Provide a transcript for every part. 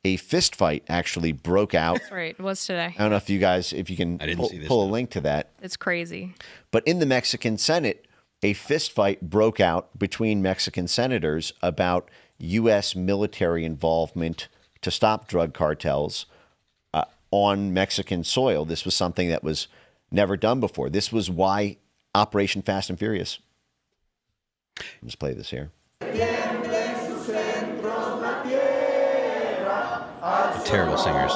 a fist fight actually broke out. That's right. It was today. I don't know if you can pull a link to that. It's crazy. But in the Mexican Senate, a fist fight broke out between Mexican senators about U.S. military involvement to stop drug cartels on Mexican soil. This was something that was never done before. This was why Operation Fast and Furious. Let's play this here. Terrible singers.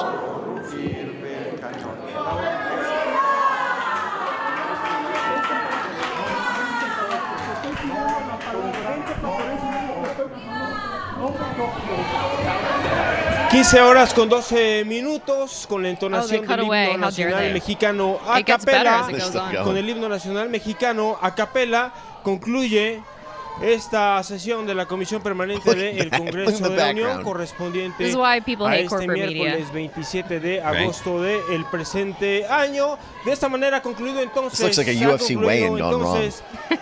15 horas con 12 minutos con la entonación del himno nacional mexicano a capela. Con el himno nacional mexicano a capela concluye esta sesión de la Comisión Permanente del Congreso de la Unión correspondiente a este miércoles 27 de agosto del presente año. De esta manera concluido entonces,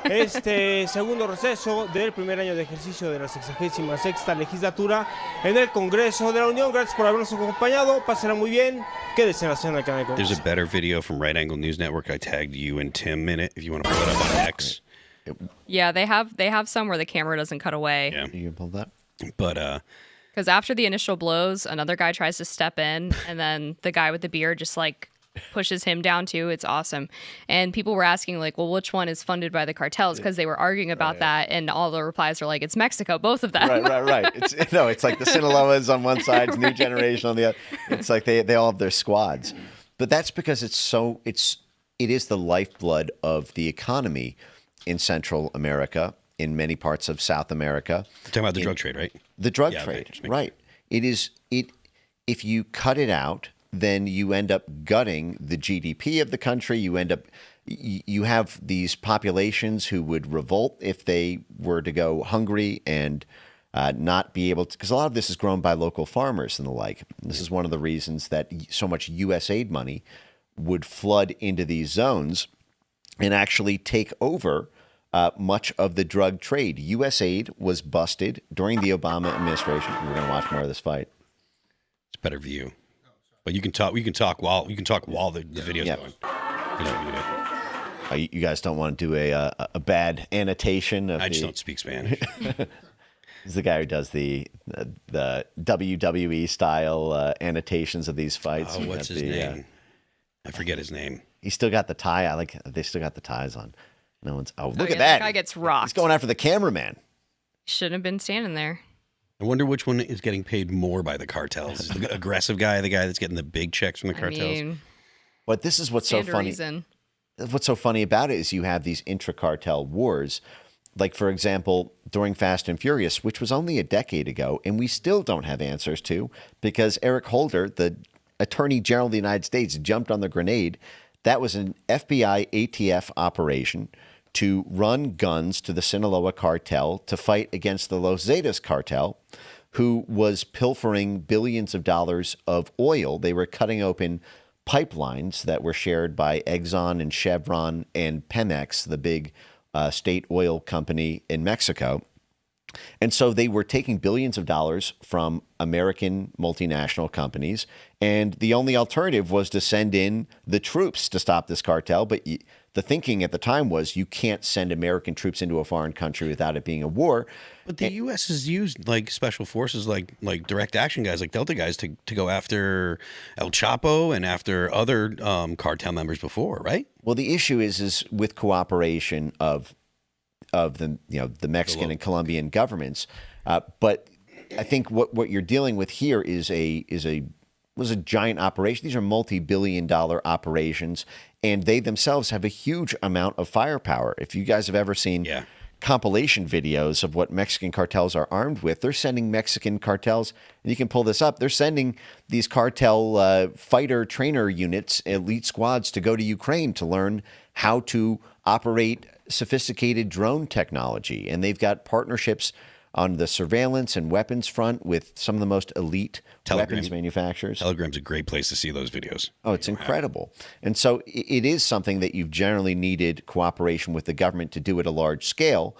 este segundo receso del primer año de ejercicio de la 66ª legislatura en el Congreso de la Unión. Gracias por habernos acompañado. Pásenla muy bien. Quédense en la señal del canal de Congreso. There's a better video from Right Angle News Network. I tagged you and Tim in it if you want to pull it up on X. Yeah, they have some where the camera doesn't cut away. Yeah. You can pull that? But because after the initial blows, another guy tries to step in, and then the guy with the beard just like pushes him down too. It's awesome. And people were asking like, well, which one is funded by the cartels? Because they were arguing about that, and all the replies are like, it's Mexico, both of them. Right. It's like the Sinaloas on one side, New Generation on the other. It's like they all have their squads. But that's because it is the lifeblood of the economy in Central America, in many parts of South America. You're talking about the drug trade, right? The drug trade, right. If you cut it out, then you end up gutting the GDP of the country. You have these populations who would revolt if they were to go hungry and not be able to, because a lot of this is grown by local farmers and the like. This is one of the reasons that so much USAID money would flood into these zones and actually take over much of the drug trade. USAID was busted during the Obama administration. We're going to watch more of this fight. It's a better view, but you can talk. We can talk while the video's going. You guys don't want to do a bad annotation of I just don't speak Spanish. He's the guy who does the WWE style annotations of these fights. Oh, what's his name? I forget his name. He's still got the tie. They still got the ties on. No one's. Oh, look at that! That guy gets rocked. He's going after the cameraman. Shouldn't have been standing there. I wonder which one is getting paid more by the cartels. Is the aggressive guy, the guy that's getting the big checks from the cartels? But this is what's so funny. What's so funny about it is you have these intra-cartel wars. Like, for example, during Fast and Furious, which was only a decade ago, and we still don't have answers to, because Eric Holder, the Attorney General of the United States, jumped on the grenade. That was an FBI ATF operation to run guns to the Sinaloa cartel to fight against the Los Zetas cartel, who was pilfering billions of dollars of oil. They were cutting open pipelines that were shared by Exxon and Chevron and Pemex, the big state oil company in Mexico. And so they were taking billions of dollars from American multinational companies, and the only alternative was to send in the troops to stop this cartel. But the thinking at the time was you can't send American troops into a foreign country without it being a war. But the U.S. has used like special forces, like direct action guys, like Delta guys, to go after El Chapo and after other cartel members before, right? Well, the issue is with cooperation of the Mexican and Colombian governments, but I think what you're dealing with here was a giant operation. These are multi-billion-dollar operations, and they themselves have a huge amount of firepower. If you guys have ever seen compilation videos of what Mexican cartels are armed with, they're sending Mexican cartels, and you can pull this up. They're sending these cartel fighter trainer units, elite squads, to go to Ukraine to learn how to operate sophisticated drone technology. And they've got partnerships on the surveillance and weapons front with some of the most elite weapons manufacturers. Telegram's a great place to see those videos. Oh, it's incredible. And so it is something that you've generally needed cooperation with the government to do at a large scale.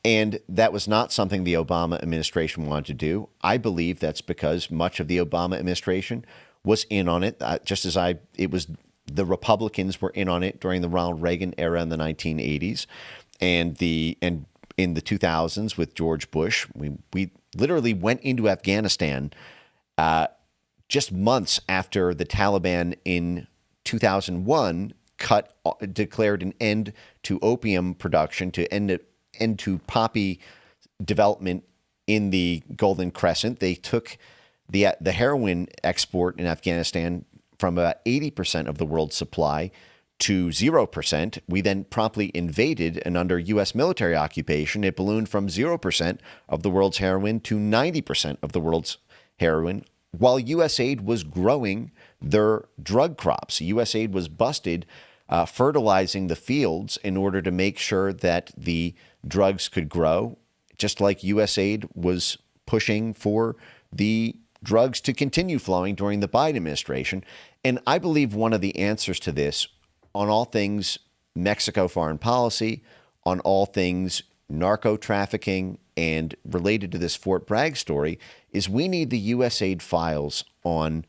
And that was not something the Obama administration wanted to do. I believe that's because much of the Obama administration was in on it, just as it was the Republicans were in on it during the Ronald Reagan era in the 1980s, and in the 2000s with George Bush. We literally went into Afghanistan just months after the Taliban in 2001 declared an end to opium production, to end to poppy development in the Golden Crescent. They took the heroin export in Afghanistan from about 80% of the world's supply to 0%. We then promptly invaded, and under U.S. military occupation, it ballooned from 0% of the world's heroin to 90% of the world's heroin, while USAID was growing their drug crops. USAID was busted fertilizing the fields in order to make sure that the drugs could grow, just like USAID was pushing for the drugs to continue flowing during the Biden administration. And I believe one of the answers to this, on all things Mexico foreign policy, on all things narco trafficking, and related to this Fort Bragg story, is we need the USAID files on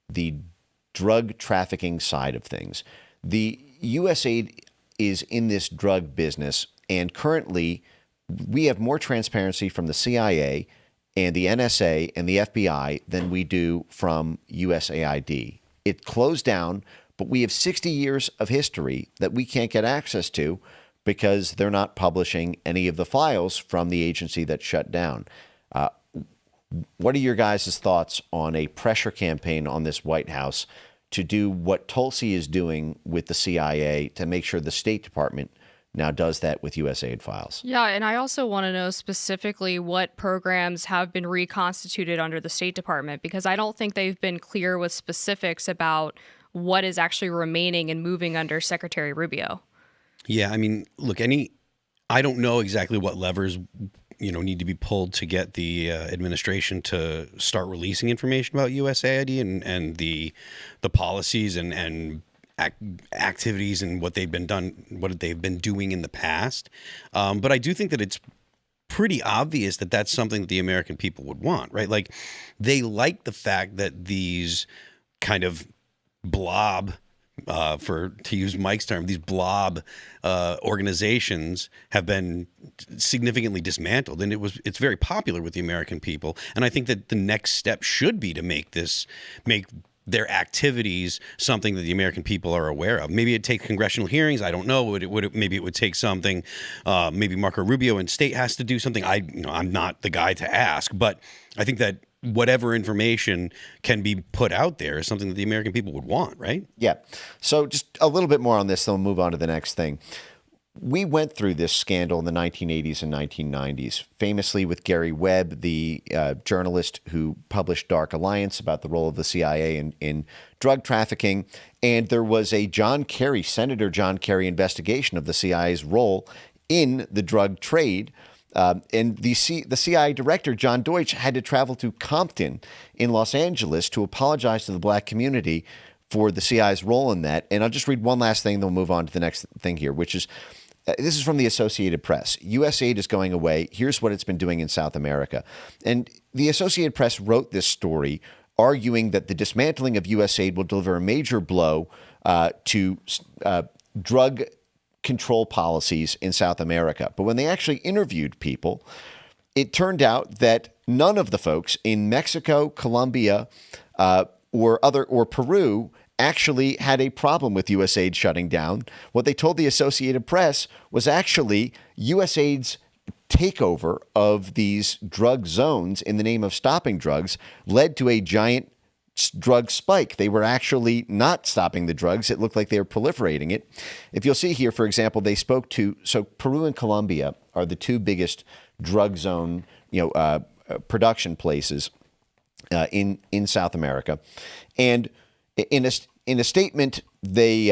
the drug trafficking side of things. The USAID is in this drug business, and currently we have more transparency from the CIA and the NSA and the FBI than we do from USAID. It closed down, but we have 60 years of history that we can't get access to because they're not publishing any of the files from the agency that shut down. What are your guys' thoughts on a pressure campaign on this White House to do what Tulsi is doing with the CIA to make sure the State Department now does that with USAID files? Yeah, and I also want to know specifically what programs have been reconstituted under the State Department, because I don't think they've been clear with specifics about what is actually remaining and moving under Secretary Rubio. Yeah, I mean, look, I don't know exactly what levers need to be pulled to get the administration to start releasing information about USAID and the policies and activities and what they've been doing in the past. But I do think that it's pretty obvious that that's something that the American people would want, right? Like, they like the fact that these kind of blob, to use Mike's term, these blob organizations have been significantly dismantled, and it's very popular with the American people. And I think that the next step should be to make their activities something that the American people are aware of. Maybe it'd take congressional hearings. I don't know. Maybe it would take something. Maybe Marco Rubio in state has to do something. I'm not the guy to ask, but I think that whatever information can be put out there is something that the American people would want, right? Yeah. So just a little bit more on this, then we'll move on to the next thing. We went through this scandal in the 1980s and 1990s, famously with Gary Webb, the journalist who published Dark Alliance about the role of the CIA in drug trafficking. And there was a Senator John Kerry investigation of the CIA's role in the drug trade. And the CIA director, John Deutsch, had to travel to Compton in Los Angeles to apologize to the black community for the CIA's role in that. And I'll just read one last thing, then we'll move on to the next thing here, which is, this is from the Associated Press. USAID is going away. Here's what it's been doing in South America. And the Associated Press wrote this story arguing that the dismantling of USAID will deliver a major blow to drug control policies in South America. But when they actually interviewed people, it turned out that none of the folks in Mexico, Colombia, or Peru actually had a problem with USAID shutting down. What they told the Associated Press was actually USAID's takeover of these drug zones in the name of stopping drugs led to a giant drug spike. They were actually not stopping the drugs. It looked like they were proliferating it. If you'll see here, for example, they spoke to, so Peru and Colombia are the two biggest drug zone, production places in South America. And in a statement, they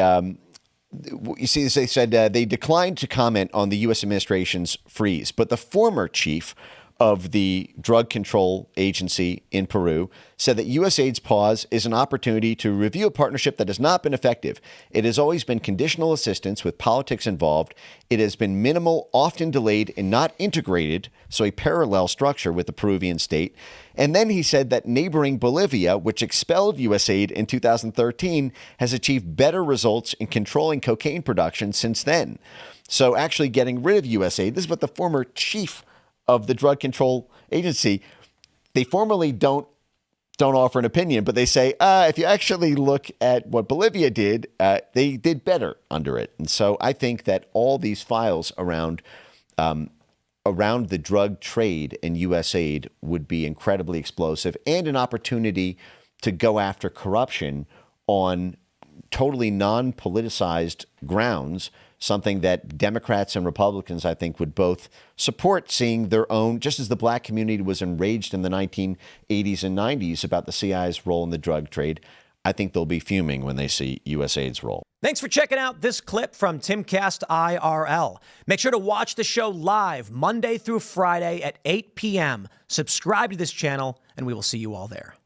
said they declined to comment on the U.S. administration's freeze. But the former chief of the Drug Control Agency in Peru, said that USAID's pause is an opportunity to review a partnership that has not been effective. It has always been conditional assistance with politics involved. It has been minimal, often delayed, and not integrated, so a parallel structure with the Peruvian state. And then he said that neighboring Bolivia, which expelled USAID in 2013, has achieved better results in controlling cocaine production since then. So actually getting rid of USAID, this is what the former chief of the Drug Control Agency, they formally don't offer an opinion, but they say, if you actually look at what Bolivia did, they did better under it. And so I think that all these files around the drug trade and USAID would be incredibly explosive and an opportunity to go after corruption on totally non-politicized grounds, something that Democrats and Republicans, I think, would both support, seeing their own, just as the black community was enraged in the 1980s and 90s about the CIA's role in the drug trade. I think they'll be fuming when they see USAID's role. Thanks for checking out this clip from Timcast IRL. Make sure to watch the show live Monday through Friday at 8 p.m. Subscribe to this channel, and we will see you all there.